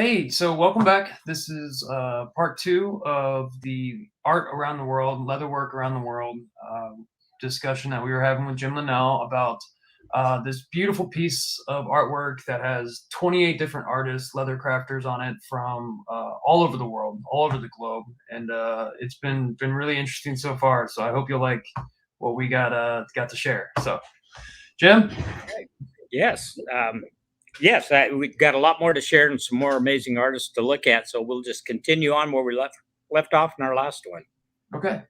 Hey, so welcome back. This is part two of the art around the world, leatherwork around the world discussion that we were having with Jim Linnell about this beautiful piece of artwork that has 28 different artists, leather crafters on it from all over the world, all over the globe, and it's been really interesting so far. So I hope you'll like what we got to share. So, Jim. Yes. Yes, we've got a lot more to share and some more amazing artists to look at. So we'll just continue on where we left off in our last one. Okay.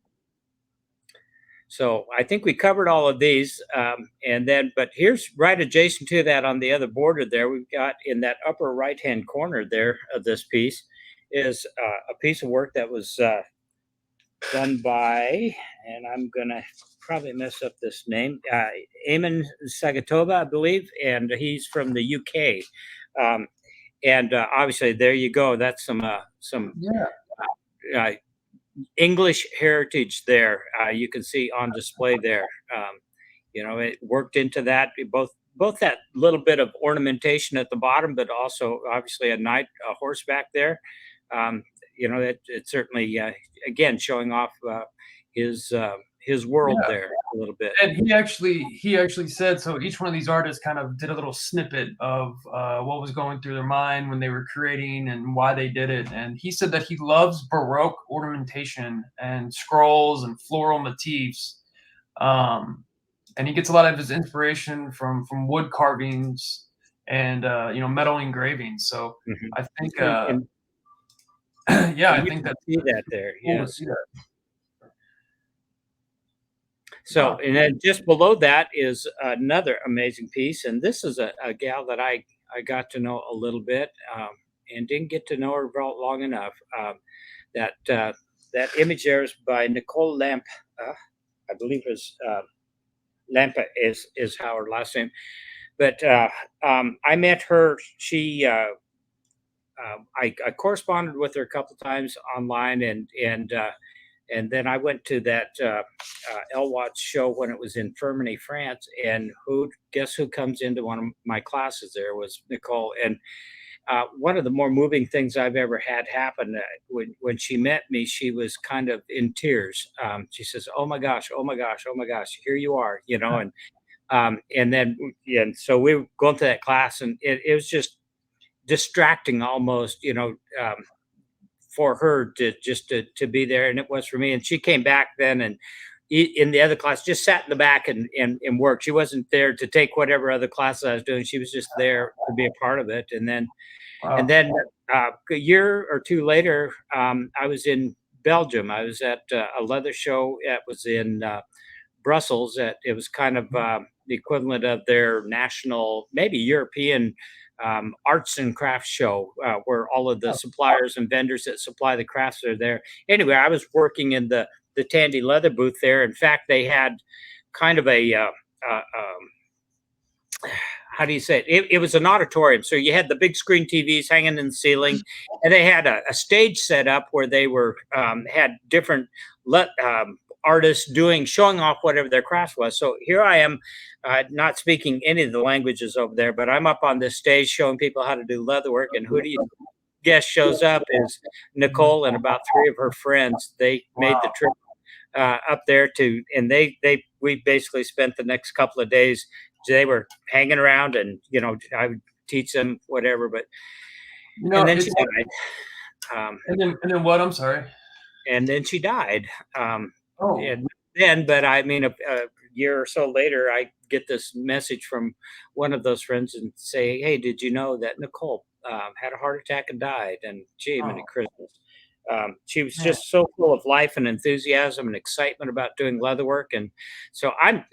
So I think we covered all of these, but here's right adjacent to that on the other border there. We've got in that upper right-hand corner there of this piece is a piece of work that was done by, and I'm gonna probably mess up this name, Aiman Sagatova, I believe, and he's from the UK. Obviously, there you go. That's some English heritage there. You can see on display there. It worked into that both that little bit of ornamentation at the bottom, but also obviously a horseback there. It certainly again showing off his world there a little bit. And he actually said, so each one of these artists kind of did a little snippet of what was going through their mind when they were creating and why they did it. And he said that he loves Baroque ornamentation and scrolls and floral motifs. And he gets a lot of his inspiration from wood carvings and metal engravings. So I think I think that see that there. Yes. So, and then just below that is another amazing piece, and this is a gal that I got to know a little bit, and didn't get to know her long enough. That image there is by Nicole Lampe. I believe is Lampe is how her last name. But I met her. She I corresponded with her a couple times online, and then I went to that Watts show when it was in Fermony, France. And guess who comes into one of my classes there was Nicole. And one of the more moving things I've ever had happen when she met me, she was kind of in tears. She says, "Oh my gosh, oh my gosh, oh my gosh, here you are," and so we were going to that class, and it was just distracting almost, for her to be there, and it was for me. And she came back then, and in the other class just sat in the back and worked. She wasn't there to take whatever other classes I was doing. She was just there to be a part of it. And then a year or two later, I was in Belgium. I was at a leather show that was in Brussels. It was kind of the equivalent of their national, maybe European arts and crafts show, where all of the suppliers and vendors that supply the crafts are there. Anyway, I was working in the Tandy leather booth there. In fact, they had kind of a how do you say it? It was an auditorium. So you had the big screen TVs hanging in the ceiling, and they had a stage set up where they were had different artists showing off whatever their craft was. So here I am, not speaking any of the languages over there, but I'm up on this stage showing people how to do leatherwork. And who do you guess shows up is Nicole and about three of her friends. They made the trip up there and we basically spent the next couple of days. They were hanging around, and I would teach them whatever. But and then she died. And then what? I'm sorry. And then she died. But I mean, a year or so later, I get this message from one of those friends and say, "Hey, did you know that Nicole had a heart attack and died?" And gee, Merry Christmas. She was just so full of life and enthusiasm and excitement about doing leatherwork. And so I'm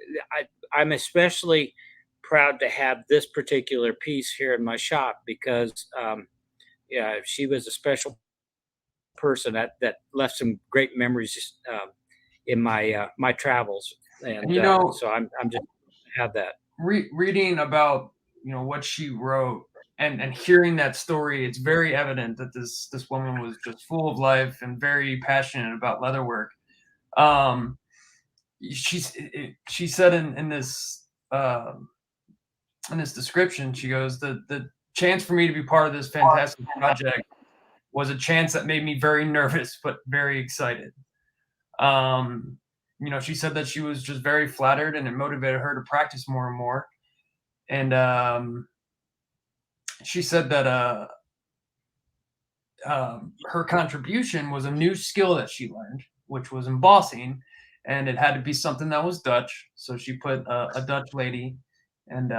especially proud to have this particular piece here in my shop because she was a special person that left some great memories in my travels. And so I'm just have that. Reading about what she wrote and hearing that story, it's very evident that this woman was just full of life and very passionate about leatherwork. She said in this description, she goes, the chance for me to be part of this fantastic project was a chance that made me very nervous, but very excited. She said that she was just very flattered and it motivated her to practice more and more. And she said that her contribution was a new skill that she learned, which was embossing, and it had to be something that was Dutch. So she put a Dutch lady, and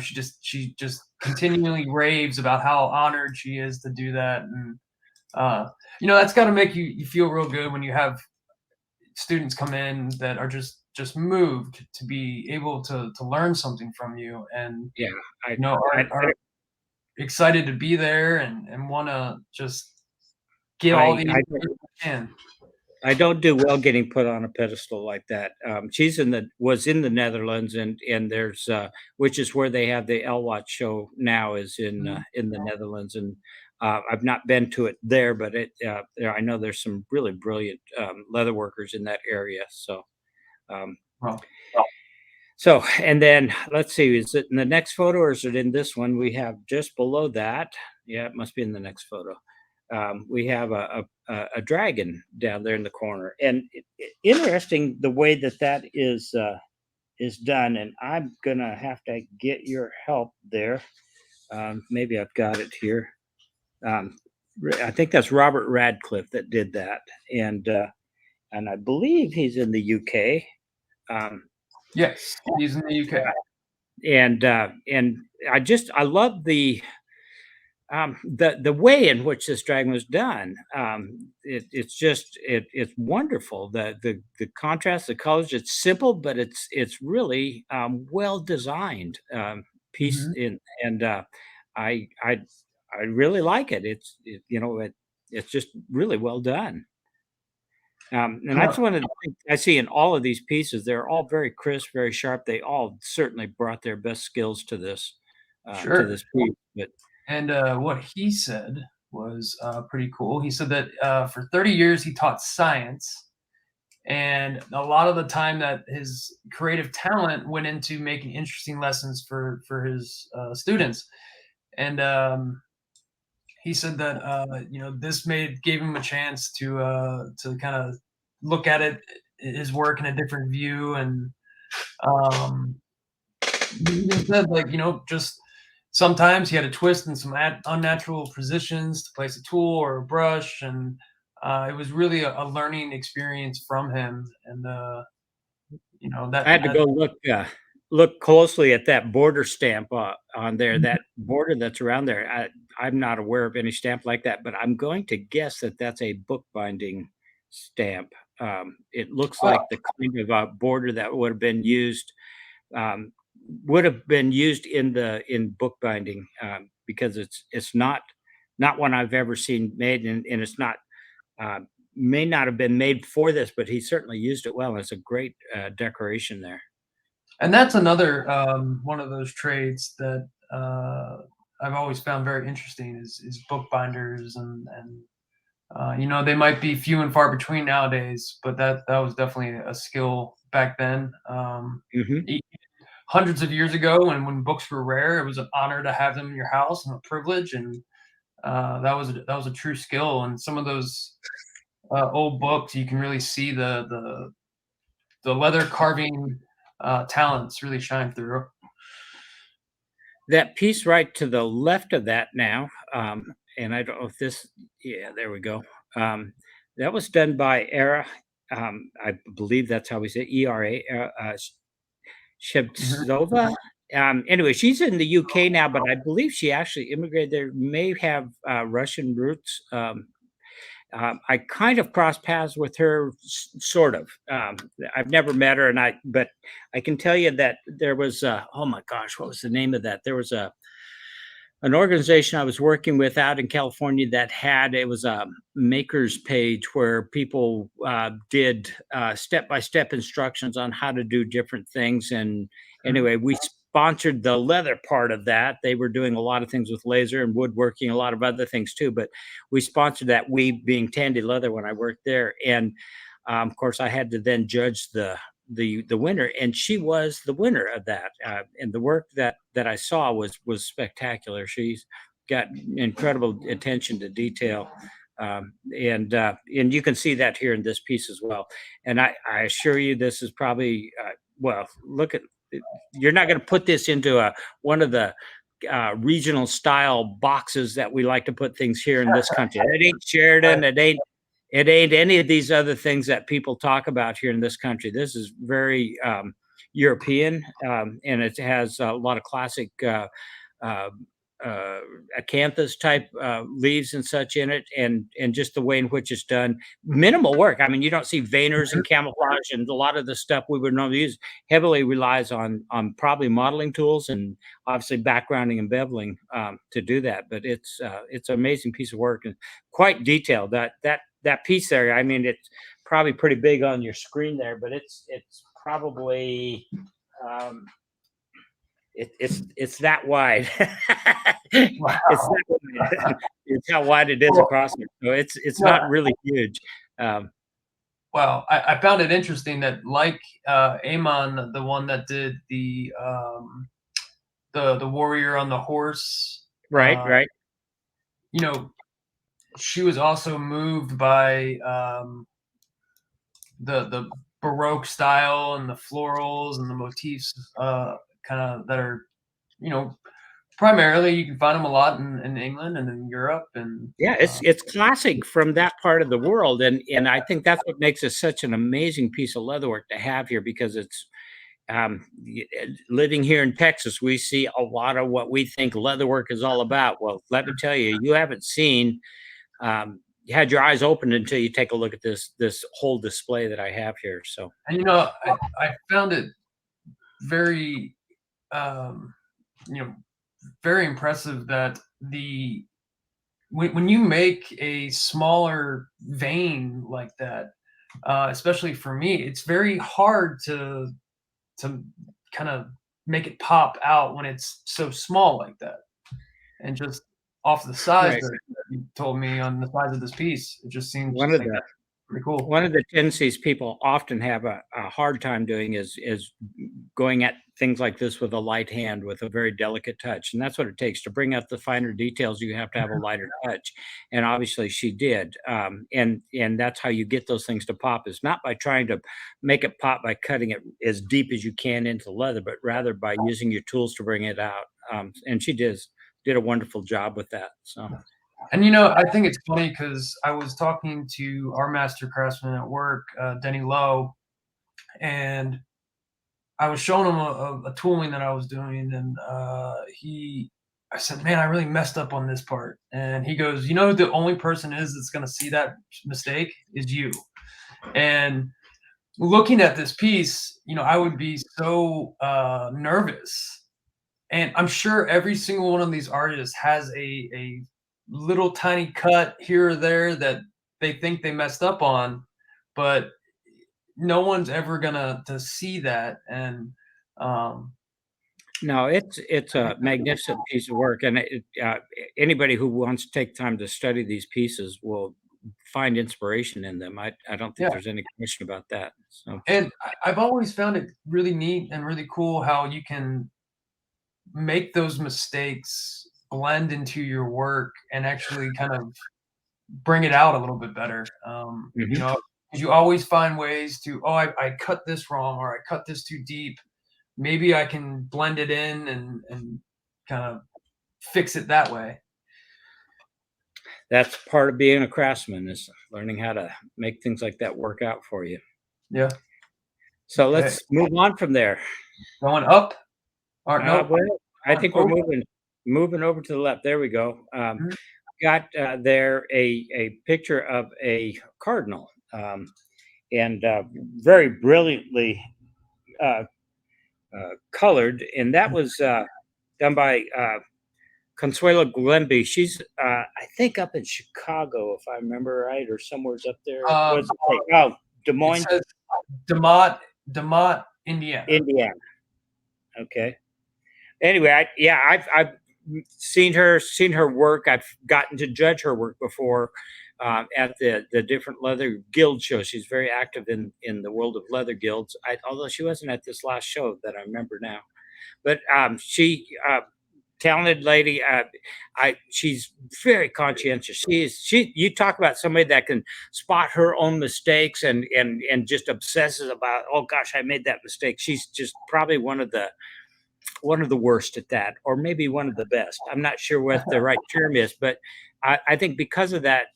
she just continually raves about how honored she is to do that, and that's got to make you feel real good when you have students come in that are just moved to be able to learn something from you, and are excited to be there and want to just get all the information they can. I don't do well getting put on a pedestal like that. She's was in the Netherlands, and there's which is where they have the Elwatch show now, is in the Netherlands, and I've not been to it there, but I know there's some really brilliant leather workers in that area. So, and then let's see, is it in the next photo or is it in this one? We have just below that. Yeah, it must be in the next photo. We have a dragon down there in the corner, and interesting the way that is done. And I'm gonna have to get your help there. Maybe I've got it here. I think that's Robert Radcliffe that did that, and I believe he's in the UK. Yes, he's in the UK, and I love the way in which this dragon was done. It's wonderful. The contrast, the colors. It's simple, but it's really well designed piece. And I really like it. It's just really well done. And that's one of the things I see in all of these pieces. They're all very crisp, very sharp. They all certainly brought their best skills to this to this piece. But and what he said was pretty cool. He said that for 30 years he taught science, and a lot of the time that his creative talent went into making interesting lessons for his students. And he said that this gave him a chance to kind of look at his work in a different view, and he said, just sometimes he had a twist in some unnatural positions to place a tool or a brush, and it was really a learning experience from him. And that I had to go look closely at that border stamp on there. That border that's around there. I'm not aware of any stamp like that, but I'm going to guess that that's a bookbinding stamp. It looks like the kind of border that would have been used in bookbinding, because it's not one I've ever seen made, and it's not may not have been made for this, but he certainly used it well. And it's a great decoration there. And that's another one of those trades that I've always found very interesting is bookbinders, and they might be few and far between nowadays, but that was definitely a skill back then. Hundreds of years ago, when books were rare, it was an honor to have them in your house and a privilege, and that was a true skill. And some of those old books, you can really see the leather carving talents really shine through. That piece right to the left of that now, and I don't know if this, there we go. That was done by Era. I believe that's how we say ERA. Shevtsova. Anyway, she's in the UK now, but I believe she actually immigrated there. May have Russian roots. I kind of crossed paths with her, sort of. I've never met her, but I can tell you that there was oh my gosh, what was the name of that? There was an organization I was working with out in California that it was a makers page where people did step-by-step instructions on how to do different things. And anyway, we sponsored the leather part of that. They were doing a lot of things with laser and woodworking, a lot of other things too, but we sponsored that, we being Tandy Leather, when I worked there. And of course I had to then judge the the winner, and she was the winner of that. And the work that I saw was spectacular. She's got incredible attention to detail, and you can see that here in this piece as well. And I assure you, this is probably well. Look at, you're not going to put this into one of the regional style boxes that we like to put things here in this country. It ain't Sheridan. It ain't any of these other things that people talk about here in this country. This is very European, and it has a lot of classic uh, acanthus type leaves and such in it, and just the way in which it's done. Minimal work. I mean, you don't see veiners and camouflage, and a lot of the stuff we would normally use heavily relies on probably modeling tools and obviously backgrounding and beveling to do that. But it's an amazing piece of work and quite detailed. That piece there. I mean, it's probably pretty big on your screen there, but it's probably. It's that wide. Wow. It's that wide. It's how wide it is across it. So it's not really huge. Well, I found it interesting that, like Aiman, the one that did the warrior on the horse, Right. You know, she was also moved by the Baroque style and the florals and the motifs, kind of that are, primarily you can find them a lot in England and in Europe, and Yeah, it's classic from that part of the world, and I think that's what makes it such an amazing piece of leatherwork to have here, because it's living here in Texas, we see a lot of what we think leatherwork is all about. Well, let me tell you, you haven't seen. You had your eyes open until you take a look at this whole display that I have here. So, and I found it very, very impressive that when you make a smaller vein like that, especially for me, it's very hard to kind of make it pop out when it's so small like that. And just off the size right. that you told me on the size of this piece, it just seems One of the pretty cool. One of the tendencies people often have a hard time doing is going at things like this with a light hand, with a very delicate touch, and that's what it takes to bring out the finer details. You have to have a lighter touch, and obviously she did, and that's how you get those things to pop. Is not by trying to make it pop by cutting it as deep as you can into leather, but rather by using your tools to bring it out. And she did a wonderful job with that. So. And I think it's funny because I was talking to our master craftsman at work, Denny Lowe, and I was showing him a tooling that I was doing, and I said, "Man, I really messed up on this part." And he goes, "The only person that's going to see that mistake is you." And looking at this piece, I would be so nervous, and I'm sure every single one of these artists has a little tiny cut here or there that they think they messed up on, but no one's ever gonna to see that. And no, it's a magnificent piece of work, and anybody who wants to take time to study these pieces will find inspiration in them. I don't think there's any question about that. So. And I've always found it really neat and really cool how you can make those mistakes blend into your work and actually kind of bring it out a little bit better. You always find ways to, I cut this wrong, or I cut this too deep. Maybe I can blend it in and kind of fix it that way. That's part of being a craftsman, is learning how to make things like that work out for you. Yeah. So let's move on from there. Going up? No. Well, I think we're moving over to the left. There we go. Got there a picture of a cardinal, and very brilliantly colored, and that was done by Consuelo Glemby. She's I think up in Chicago, if I remember right, or somewhere's up there. Des Moines. DeMott, Indiana. Okay. Anyway, I've seen her work. I've gotten to judge her work before. at the different leather guild shows. She's very active in the world of leather guilds. Although she wasn't at this last show that I remember now, but she talented lady. She's very conscientious. You talk about somebody that can spot her own mistakes and just obsesses about, oh gosh, I made that mistake. She's just probably one of the worst at that, or maybe one of the best. I'm not sure what the right term is, but I think because of that,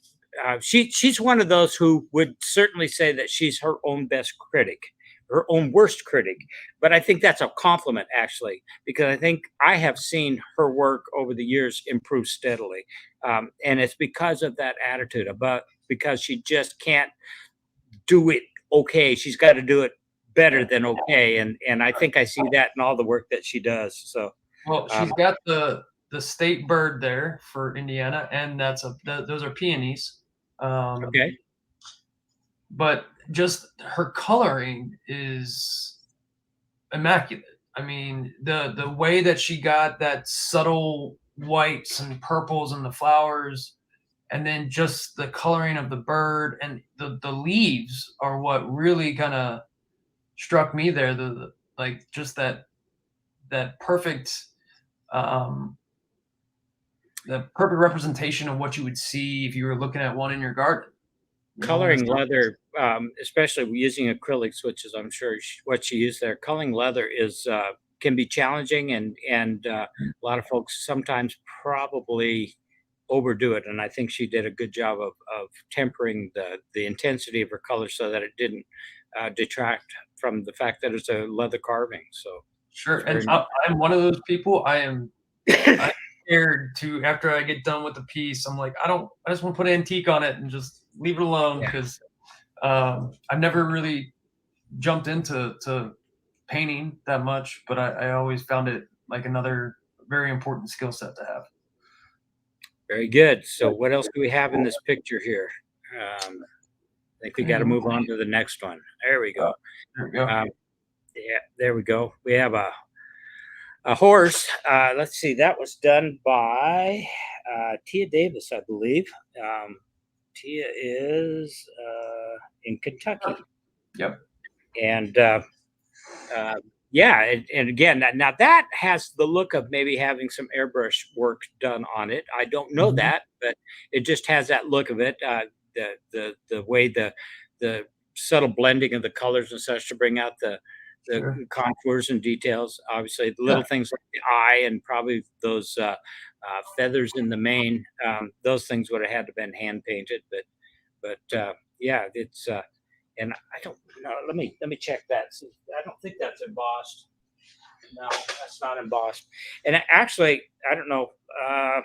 she's one of those who would certainly say that she's her own best critic, her own worst critic. But I think that's a compliment, actually, because I think I have seen her work over the years improve steadily. And it's because of that attitude, because she just can't do it okay. She's got to do it better than okay. And I think I see that in all the work that she does. So, well, she's got the state bird there for Indiana, and those are peonies. okay. But just her coloring is immaculate. I mean, the way that she got that subtle whites and purples and the flowers, and then just the coloring of the bird and the leaves are what really kind of struck me there. Like just that perfect the perfect representation of what you would see if you were looking at one in your garden. Coloring leather, especially using acrylics, which is I'm sure what she used there. Coloring leather can be challenging, and a lot of folks sometimes probably overdo it. And I think she did a good job of tempering the intensity of her color so that it didn't detract from the fact that it's a leather carving. So sure, and I'm one of those people. I'm scared to, after I get done with the piece, I'm like, I just want to put antique on it and just leave it alone, because I've never really jumped into painting that much, but I always found it like another very important skill set to have. Very good. So what else do we have in this picture here? I think we got to move on to the next one. There we go. There we go. Yeah, there we go. We have a horse. Let's see. That was done by Tia Davis, I believe. Tia is in Kentucky. Yep. And yeah, and again, now that has the look of maybe having some airbrush work done on it. I don't know that, but it just has that look of it. The way the subtle blending of the colors and such to bring out the contours and details. Obviously, the little things like the eye and probably those feathers in the mane. Those things would have had to been hand painted, but yeah, it's. And I don't know. Let me check that. I don't think that's embossed. No, that's not embossed. And actually, I don't know. I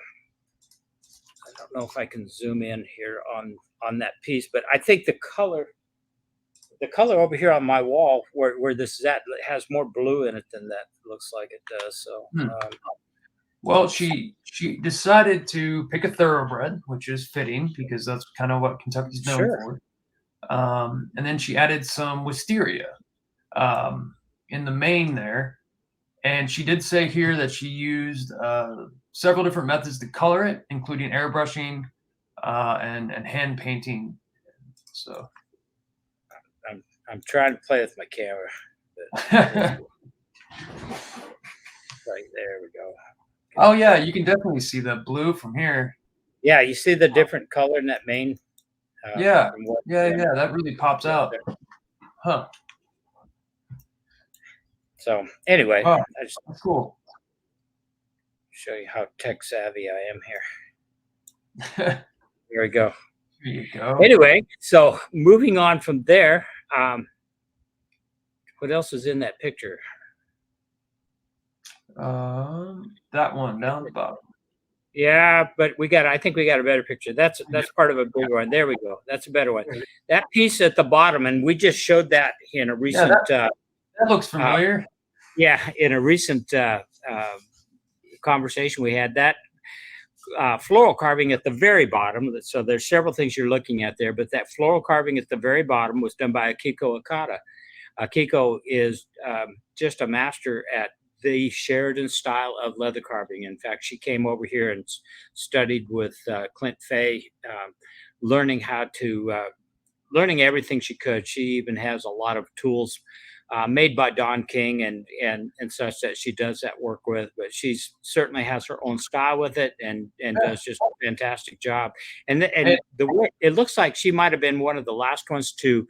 don't know if I can zoom in here on that piece, but I think the color over here on my wall where this is at has more blue in it than that looks like it does. So, well, she decided to pick a thoroughbred, which is fitting because that's kind of what Kentucky's known for. And then she added some wisteria in the mane there. And she did say here that she used several different methods to color it, including airbrushing and hand painting. So I'm trying to play with my camera. Right, there we go. Oh, yeah, you can definitely see the blue from here. Yeah, you see the different color in that mane? Yeah, that really pops out. Huh. So anyway, that's cool. Show you how tech savvy I am here. There we go. There you go. Anyway, so moving on from there, what else is in that picture? That one down at the bottom. Yeah, but I think we got a better picture. That's part of a bigger one. There we go. That's a better one. That piece at the bottom, and we just showed that in a recent. That looks familiar. In a recent conversation we had, that floral carving at the very bottom. So there's several things you're looking at there, but that floral carving at the very bottom was done by Akiko Okada. Akiko is just a master at the Sheridan style of leather carving. In fact, she came over here and studied with Clint Fay learning how to learning everything she could. She even has a lot of tools made by Don King and such that she does that work with. But she's certainly has her own style with it and Yeah. does just a fantastic job. And And the way it looks like she might have been one of the last ones to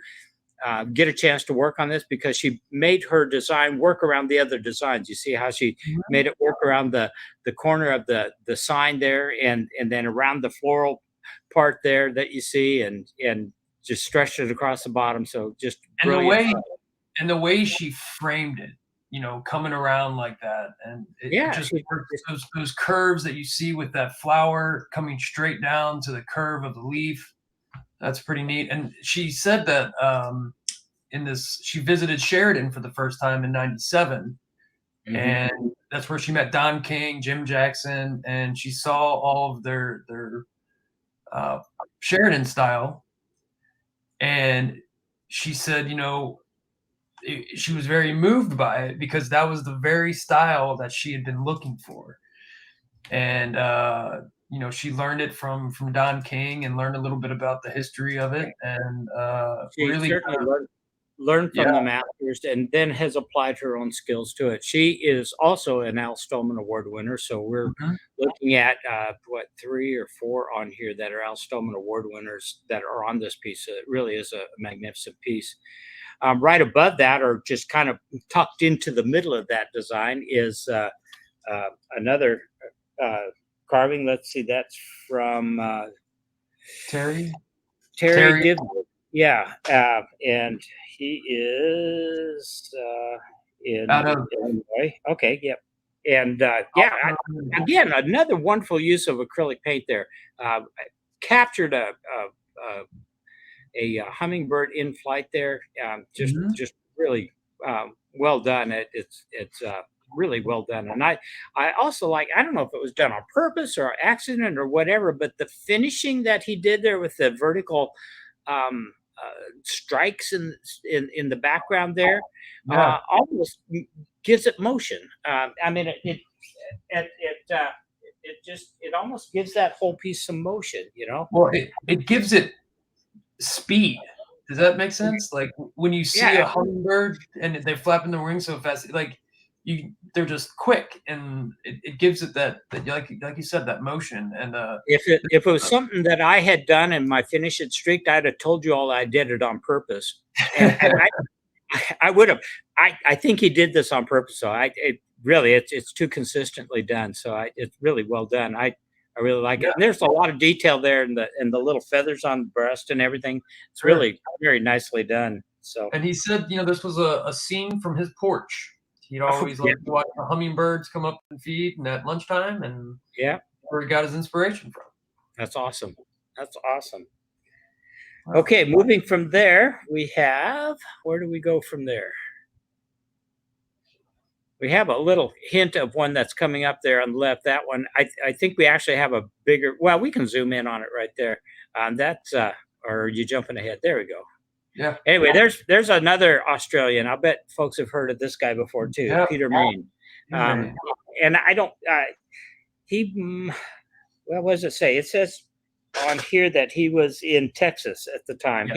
get a chance to work on this because she made her design work around the other designs. You see how she made it work around the corner of the sign there and then around the floral part there that you see and just stretched it across the bottom. So just and the brilliant. way she framed it, coming around like that, and it Yeah, just she, works, those curves that you see with that flower coming straight down to the curve of the leaf. That's pretty neat. And she said that she visited Sheridan for the first time in '97, and that's where she met Don King, Jim Jackson, and she saw all of their Sheridan style. And she said, she was very moved by it because that was the very style that she had been looking for. And she learned it from Don King and learned a little bit about the history of it, and she really certainly learned from yeah. the masters and then has applied her own skills to it. She is also an Al Stolman Award winner. So we're Mhm. looking at 3 or 4 on here that are Al Stolman Award winners that are on this piece. So it really is a magnificent piece. Right above that, or just kind of tucked into the middle of that design, is another carving. Let's see, that's from Terry Diveley. Yeah, and he is in out of Illinois. Okay, yep. And again, another wonderful use of acrylic paint there. Captured a hummingbird in flight there. Just really well done. It's really well done. And I also like, I don't know if it was done on purpose or accident or whatever, but the finishing that he did there with the vertical strikes in the background there almost gives it motion. I mean, it almost gives that whole piece some motion, Well, it gives it speed. Does that make sense? Like when you see a hummingbird and they're flapping their wings so fast, like they're just quick, and it gives it that like you said, that motion. And if it was something that I had done and my finish had streaked, I'd have told you all I did it on purpose, and I would have. I think he did this on purpose. So it's too consistently done. So it's really well done. I really like it. And there's a lot of detail there in the little feathers on the breast and everything. It's really very nicely done. So, and he said, this was a scene from his porch. He'd always like to watch the hummingbirds come up and feed and at lunchtime, and where he got his inspiration from. That's awesome. That's awesome. Okay, moving from there, we have, where do we go from there? We have a little hint of one that's coming up there on the left. That one, I think we actually have a bigger, well, we can zoom in on it right there. That's, or are you jumping ahead? There we go. Yeah. Anyway, there's another Australian. I bet folks have heard of this guy before too, Peter Main. And I don't, what does it say? It says on here that he was in Texas at the time.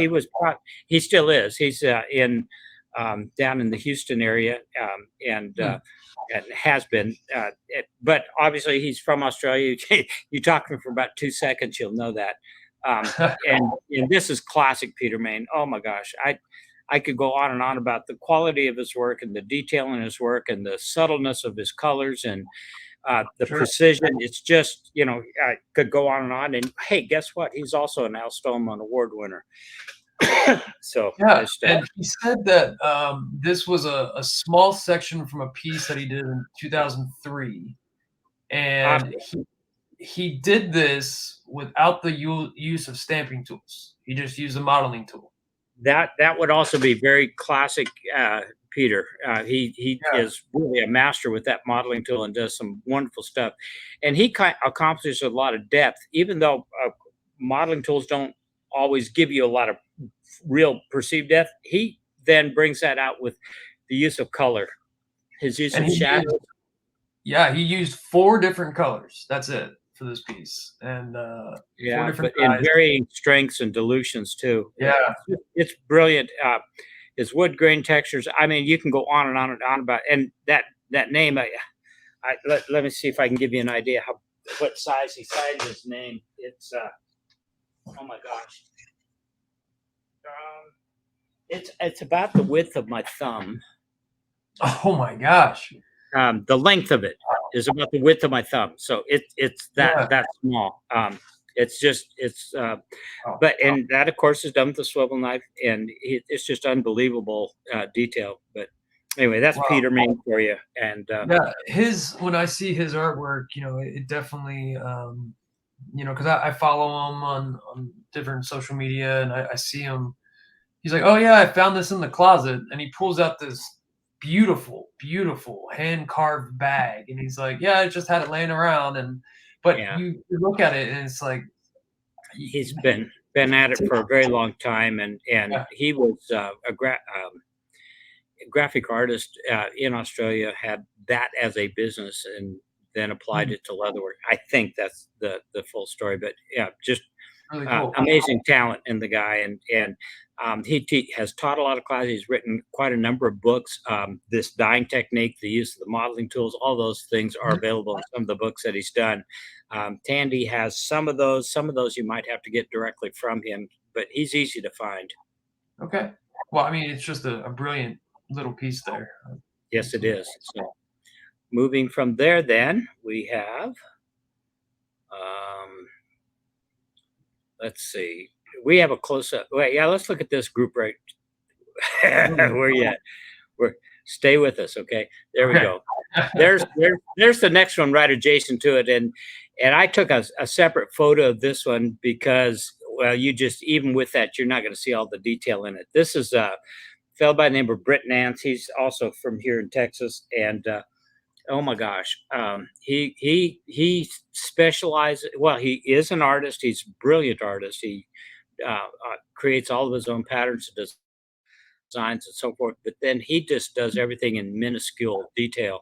He still is. He's in down in the Houston area, and has been. But obviously, he's from Australia. You talk to him for about 2 seconds, you'll know that. And this is classic Peter Main. Oh my gosh, I could go on and on about the quality of his work and the detail in his work and the subtleness of his colors and the precision. It's just, I could go on and on. And hey, guess what? He's also an Al Stolman Award winner. So and he said that this was a small section from a piece that he did in 2003, and he did this without the use of stamping tools. He just used a modeling tool. That would also be very classic Peter. He is really a master with that modeling tool and does some wonderful stuff. And he accomplishes a lot of depth, even though modeling tools don't always give you a lot of real perceived depth. He then brings that out with the use of color, his use of shadows. He used 4 different colors. That's it. for this piece, and 4 Yeah, different but in dyes. varying strengths and dilutions too. Yeah. It's brilliant. His wood grain textures. I mean, you can go on and on and on about. And that name, let me see if I can give you an idea what size he signed his name. It's oh my gosh, it's about the width of my thumb. Oh my gosh. The length of it is about the width of my thumb, so it's that small. But and that of course is done with a swivel knife, and it's just unbelievable detail. But anyway, that's Peter Main for you. And yeah, when I see his artwork, it definitely, because I follow him on different social media, and I see him. He's like, oh yeah, I found this in the closet, and he pulls out this beautiful, beautiful hand carved bag, and he's like, yeah, I just had it laying around, but you look at it, and it's like he's been at it for a very long time, and he was a graphic artist in Australia, had that as a business, and then applied it to leatherwork. I think that's the full story, but yeah, just really cool. Amazing talent in the guy, and he has taught a lot of classes. He's written quite a number of books. This dyeing technique, the use of the modeling tools, all those things are available in some of the books that he's done. Tandy has some of those. Some of those you might have to get directly from him, but he's easy to find. Okay. Well, I mean, it's just a brilliant little piece there. Yes, it is. So moving from there, then we have, let's see, we have a close up. Wait, yeah, let's look at this group right. Where you at? Stay with us, okay? There we go. There's the next one right adjacent to it, and I took a separate photo of this one because, well, even with that, you're not going to see all the detail in it. This is a fellow by the name of Britt Nantz. He's also from here in Texas, and oh my gosh, he specializes. Well, he is an artist. He's a brilliant artist. He creates all of his own patterns and designs and so forth. But then he just does everything in minuscule detail.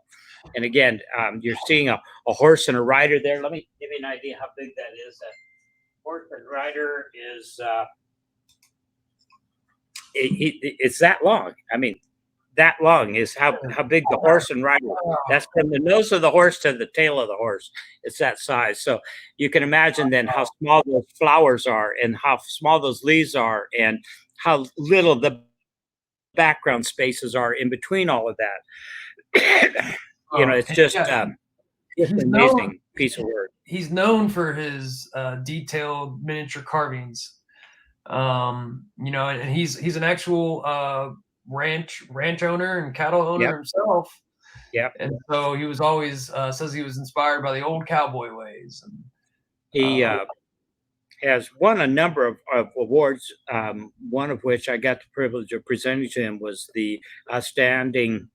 And again, you're seeing a horse and a rider there. Let me give you an idea how big that is. That horse and rider is it's that long. I mean, that long is how big the horse and rider is. That's from the nose of the horse to the tail of the horse. It's that size. So you can imagine then how small those flowers are, and how small those leaves are, and how little the background spaces are in between all of that. It's just it's an amazing piece of work. He's known for his detailed miniature carvings. And he's an actual ranch owner and cattle owner himself. Yeah. And so he was always says he was inspired by the old cowboy ways. And he has won a number of awards, one of which I got the privilege of presenting to him was the Outstanding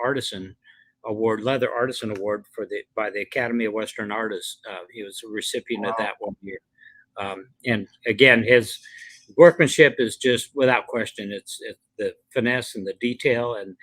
Artisan Award, Leather Artisan Award by the Academy of Western Artists. He was a recipient of that one year. And again, his workmanship is just without question. It's the finesse and the detail. And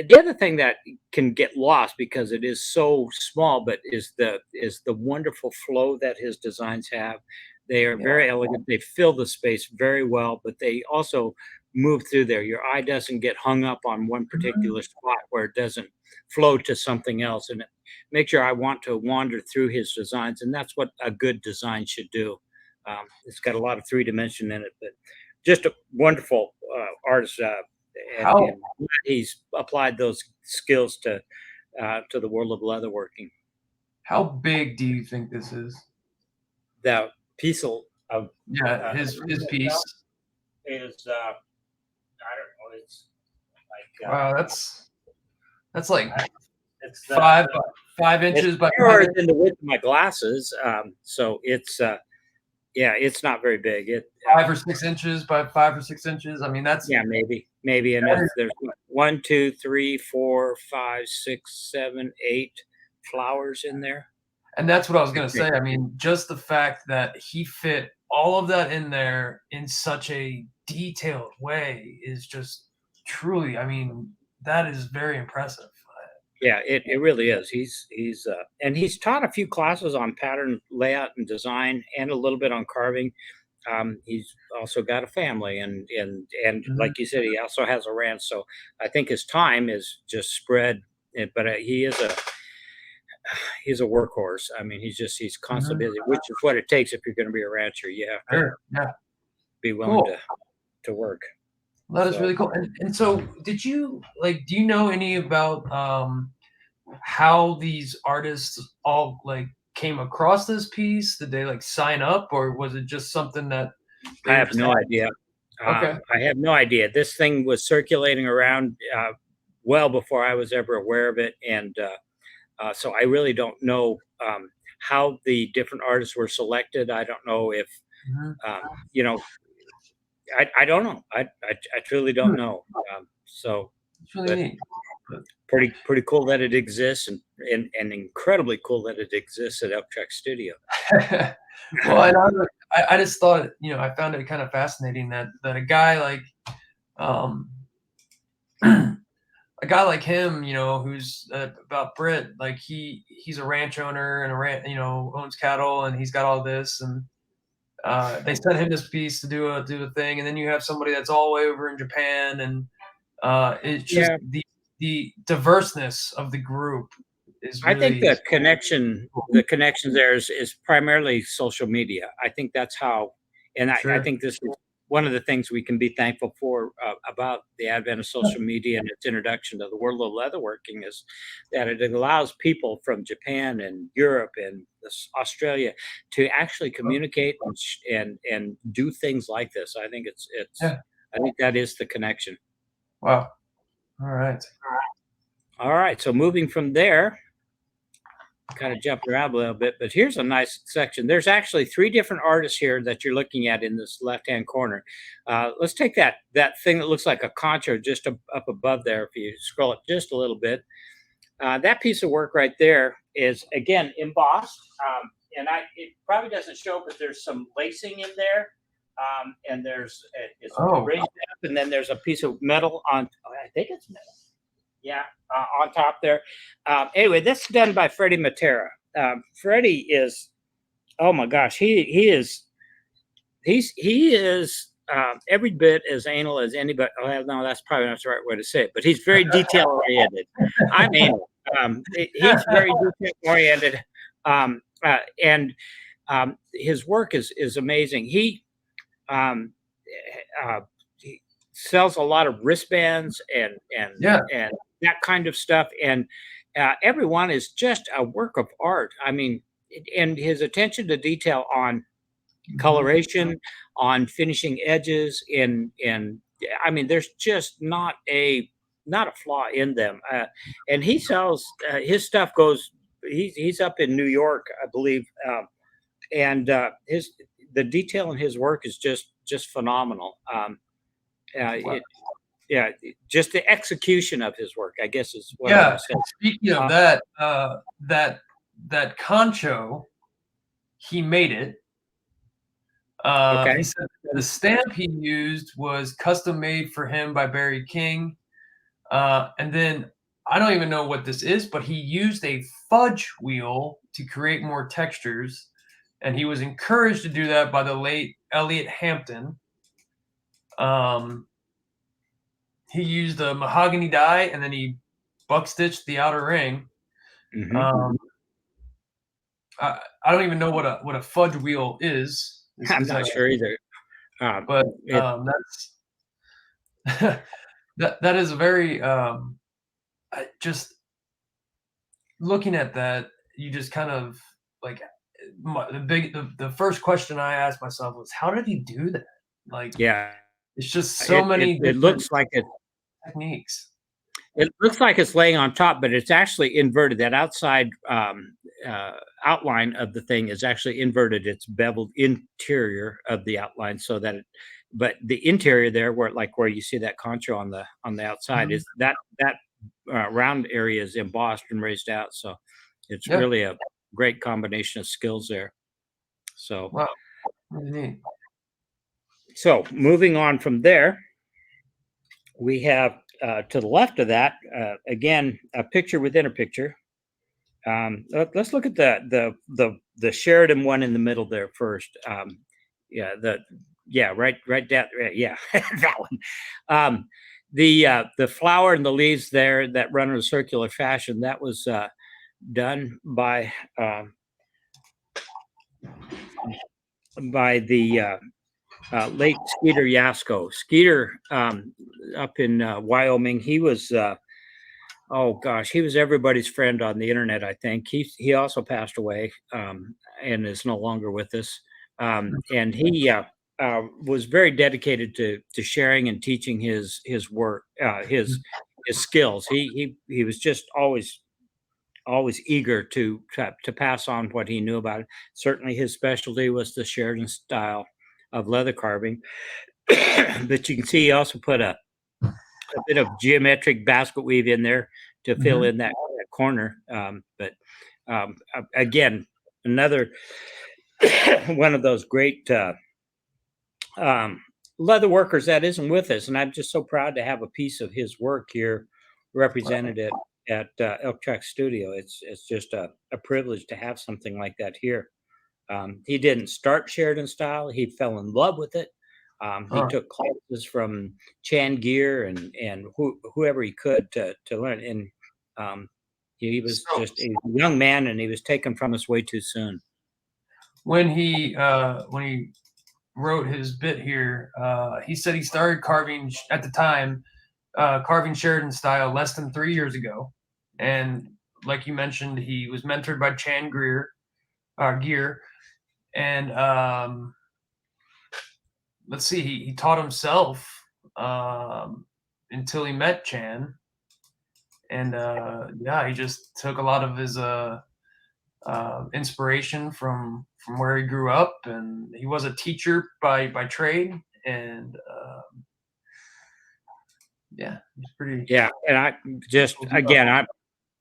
the other thing that can get lost because it is so small, but is the wonderful flow that his designs have. They are very elegant. They fill the space very well, but they also move through there. Your eye doesn't get hung up on one particular spot where it doesn't flow to something else. And it makes your eye want to wander through his designs. And that's what a good design should do. It's got a lot of 3 dimension in it, but just a wonderful artist. And he's applied those skills to the world of leatherworking. How big do you think this is? The piece of his piece is I don't know. It's like wow, that's like it's 5 inches by 5 inches. In the width of my glasses. So it's it's not very big. 5 or 6 inches by 5 or 6 inches. I mean, that's maybe. And there's 1, 2, 3, 4, 5, 6, 7, 8 flowers in there. And that's what I was going to say. I mean, just the fact that he fit all of that in there in such a detailed way is just truly, I mean, that is very impressive. Yeah, it really is. He's and he's taught a few classes on pattern layout and design, and a little bit on carving. He's also got a family, and Mhm, like you said, he also has a ranch. So I think his time is just spread. But he's a workhorse. I mean, he's constantly mhm. busy, which is what it takes if you're going to be a rancher. You have to Sure. Yeah. be willing Cool. to work. That is So really cool. And so, did you do you know any about how these artists all came across this piece? Did they sign up, or was it just something that I they were have just no idea. okay? I have no idea. This thing was circulating around well before I was ever aware of it, and so I really don't know how the different artists were selected. I don't know if Mhm. um, you know. I don't know. I truly don't Hmm, know. So, it's really but neat. But pretty cool that it exists, and incredibly cool that it exists at Elk Track Studio. well, and I just thought, I found it kind of fascinating that a guy um, a guy like him, who's about Britt, like he's a ranch owner and owns cattle, and he's got all this, and they sent him this piece to do a thing, and then you have somebody that's all the way over in Japan, and it's just Yeah, the diverseness of the group is I think really the cool. connection there is primarily social media. I think that's how, and I Sure. think this is one of the things we can be thankful for about the advent of social media and its introduction to the world of leatherworking is that it allows people from Japan and Europe and Australia to actually communicate and do things like this. I think Yeah. I think that is the connection. Wow. All right. All right, so moving from there, kind of jumping around a little bit, but here's a nice section. There's actually three different artists here that you're looking at in this left-hand corner. Let's take that thing that looks like a concho just up above there. If you scroll it just a little bit, that piece of work right there is again embossed, and it probably doesn't show, but there's some lacing in there, and it's Oh, raised up, and then there's a piece of metal on. I think it's metal. Yeah, on top there. Anyway, this is done by Freddie Matara. Freddie is, oh my gosh, he is every bit as anal as anybody. Well, no, that's probably not the right way to say it, but he's very detail oriented. I'm anal. He's very detail oriented, and his work is amazing. Um, he sells a lot of wristbands yeah. and that kind of stuff, and everyone is just a work of art. I mean, and his attention to detail on Mhm. coloration, on finishing edges, in I mean, there's just not a flaw in them. And he sells his stuff goes. He's up in New York, I believe, and his the detail in his work is just phenomenal. Wow. It yeah, just the execution of his work, I guess, is what I Yeah. would say. Speaking of Uh, that, that Concho, he made it. He okay, said the stamp he used was custom made for him by Barry King. And then I don't even know what this is, but he used a fudge wheel to create more textures. And he was encouraged to do that by the late Elliot Hampton. Um, he used a mahogany die, and then he buck stitched the outer ring. hmm Um, I don't even know what a fudge wheel is. I'm Is not that, sure either. Um, but it that's that is a very just looking at that. You just kind of like the first question I asked myself was, how did he do that? Like, yeah, it's just so many it different looks like techniques. it's laying on top, but it's actually inverted. That outside outline of the thing is actually inverted. It's beveled interior of the outline, so that but the interior there, where you see that concho on the outside, Mhm. is that round area is embossed and raised out. So it's Yeah. really a great combination of skills there. So Wow. Really neat. moving on from there, we have to the left of that, again, a picture within a picture. Let's look at the Sheridan one in the middle there first. Right down, yeah, that one. The flower and the leaves there that run in a circular fashion, that was done by the late Skeeter Yasko. Skeeter up in Wyoming, he was oh gosh, he was everybody's friend on the internet. I think he also passed away and is no longer with us. And he was very dedicated to sharing and teaching his work, his skills. He was just always eager to pass on what he knew about it. Certainly, his specialty was the Sheridan style of leather carving. But you can see he also put a bit of geometric basket weave in there to fill in that corner. Again, another one of those great leather workers that isn't with us, and I'm just so proud to have a piece of his work here represented at Elk Track Studio. It's just a privilege to have something like that here. He didn't start Sheridan style; he fell in love with it. He took classes from Chan Gear and whoever he could to learn. And he was just a young man, and he was taken from us way too soon. When he wrote his bit here, he said he started carving at the time, carving Sheridan style less than 3 years ago, and like you mentioned, he was mentored by Chan Gear, and let's see, he taught himself until he met Chan, and he just took a lot of his inspiration from where he grew up, and he was a teacher by trade, and he's pretty. Yeah, and I just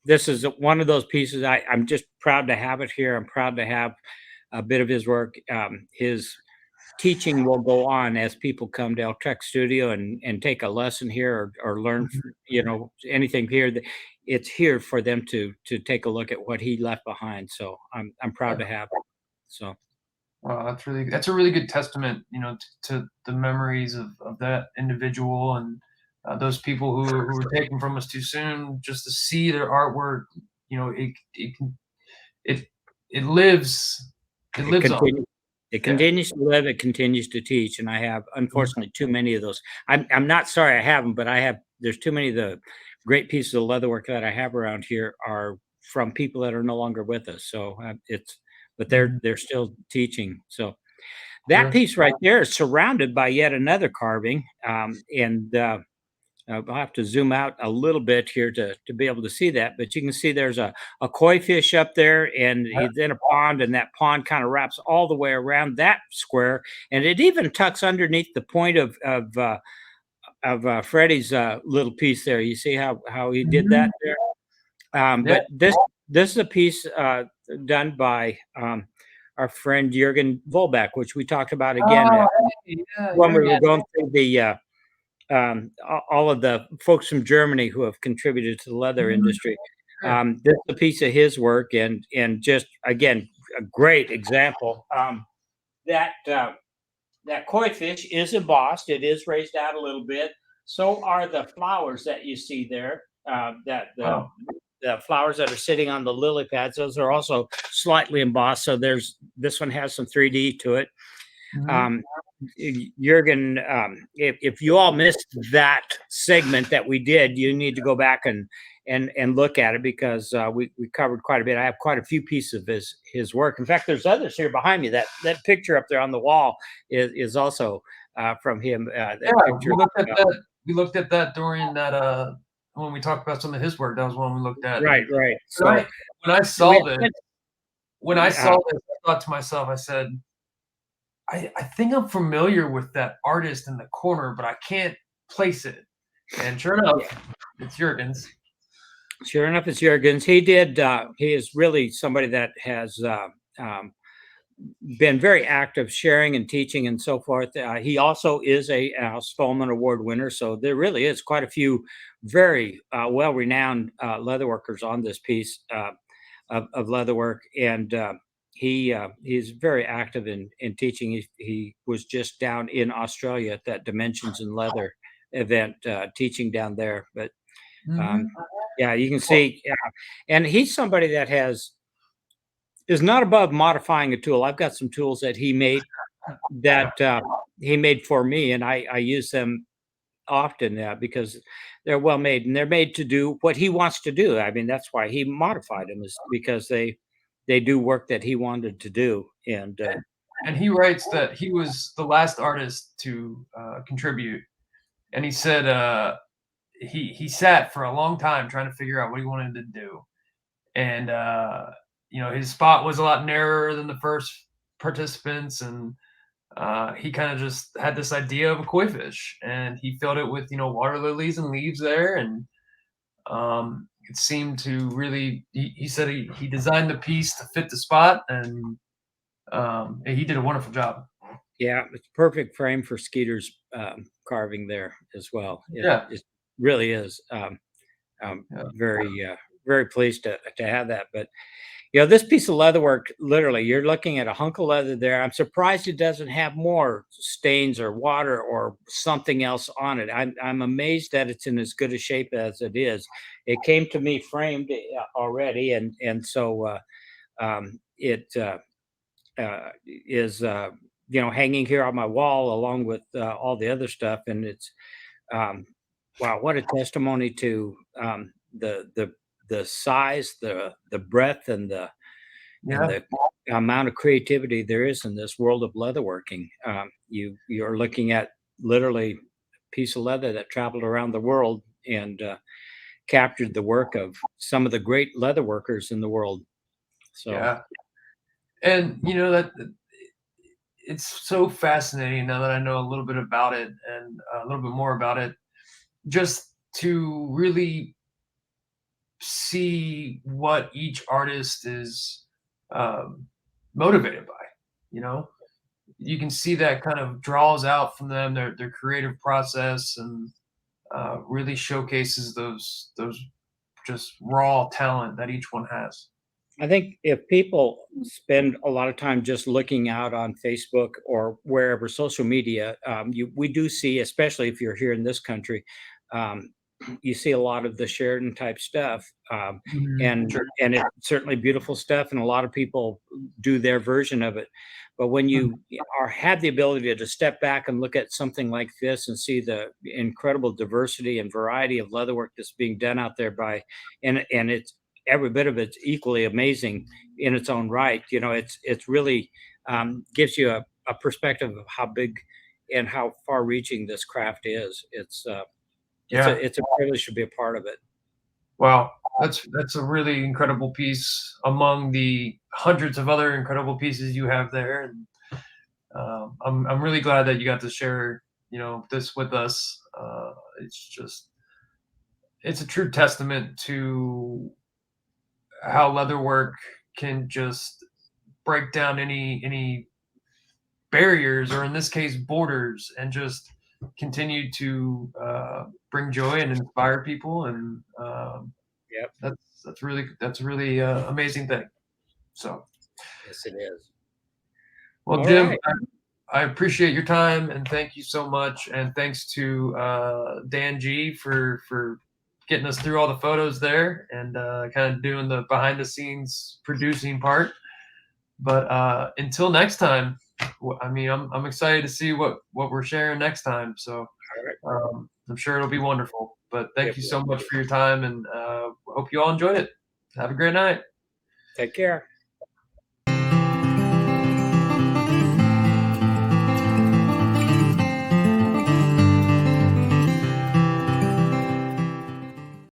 this is one of those pieces I'm just proud to have it here. I'm proud to have a bit of his work. His teaching will go on as people come to El Trek Studio and take a lesson here or learn, anything here. It's here for them to take a look at what he left behind. So I'm proud to have it. So. Wow, that's a really good testament, to the memories of that individual and those people who were taken from us too soon. Just to see their artwork, it lives. It lives on. It continues to live. It continues to teach, and I have, unfortunately, too many of those. I'm not sorry I have them, but I have. There's too many of the great pieces of leatherwork that I have around here are from people that are no longer with us. So but they're still teaching. So that piece right there is surrounded by yet another carving, and I'll have to zoom out a little bit here to be able to see that, but you can see there's a koi fish up there, and he's in a pond, and that pond kind of wraps all the way around that square, and it even tucks underneath the point of Freddie's little piece there. You see how he did that there? But this is a piece done by our friend Jürgen Volbach, which we talked about again when we were going through the all of the folks from Germany who have contributed to the leather industry. This is a piece of his work, and just again a great example. That koi fish is embossed. It is raised out a little bit. So are the flowers that you see there. The flowers that are sitting on the lily pads, those are also slightly embossed. So this one has some 3D to it. Jürgen, if you all missed that segment that we did, you need to go back and look at it, because we covered quite a bit. I have quite a few pieces of his work. In fact, there's others here behind me. That picture up there on the wall is also from him. We looked at that during that when we talked about some of his work. That was one we looked at. Right. So when I saw this, I thought to myself, I said, I think I'm familiar with that artist in the corner, but I can't place it. And sure enough, it's Jürgen's. Sure enough, it's Jürgen's. He is really somebody that has been very active sharing and teaching and so forth. He also is a Stallman Award winner, so there really is quite a few very well-renowned leatherworkers on this piece of leatherwork, and he's very active in teaching. He was just down in Australia at that Dimensions in Leather event, teaching down there. But um, yeah, you can see, and he's somebody that is not above modifying a tool. I've got some tools that he made for me, and I use them often because they're well made and they're made to do what he wants to do. I mean, that's why he modified them, is because they do work that he wanted to do. And he writes that he was the last artist to contribute, and he said he sat for a long time trying to figure out what he wanted to do, and his spot was a lot narrower than the first participants, and he kind of just had this idea of a koi fish, and he filled it with water lilies and leaves there, and it seemed to really. He said he designed the piece to fit the spot, and he did a wonderful job. Yeah, it's perfect frame for Skeeter's carving there as well. It really is. Very pleased to have that. But this piece of leatherwork, literally, you're looking at a hunk of leather there. I'm surprised it doesn't have more stains or water or something else on it. I'm amazed that it's in as good a shape as it is. It came to me framed already, and so it is hanging here on my wall along with all the other stuff, and it's wow, what a testimony to the size, the breadth, and the amount of creativity there is in this world of leatherworking. You're looking at literally a piece of leather that traveled around the world and captured the work of some of the great leatherworkers in the world. So yeah, and that it's so fascinating now that I know a little bit about it and a little bit more about it, just to really see what each artist is motivated by. You can see that kind of draws out from them their creative process, and really showcases those just raw talent that each one has. I think if people spend a lot of time just looking out on Facebook or wherever social media, we do see, especially if you're here in this country, um, you see a lot of the Sheridan type stuff, Sure. and it's certainly beautiful stuff, and a lot of people do their version of it. But when you have the ability to step back and look at something like this and see the incredible diversity and variety of leatherwork that's being done out there and it's every bit of it's equally amazing in its own right. It's really gives you a perspective of how big and how far-reaching this craft is. It's a privilege to be a part of it. Wow, that's a really incredible piece among the hundreds of other incredible pieces you have there, and I'm really glad that you got to share this with us. It's a true testament to how leatherwork can just break down any barriers, or in this case borders, and just continue to bring joy and inspire people, and that's really amazing thing. So Yes, it is. well, All Jim, right. I appreciate your time, and thank you so much, and thanks to Dan G for getting us through all the photos there, and kind of doing the behind the scenes producing part. But until next time, I'm excited to see what we're sharing next time. So I'm sure it'll be wonderful. But thank you so much for your time, and hope you all enjoyed it. Have a great night. Take care.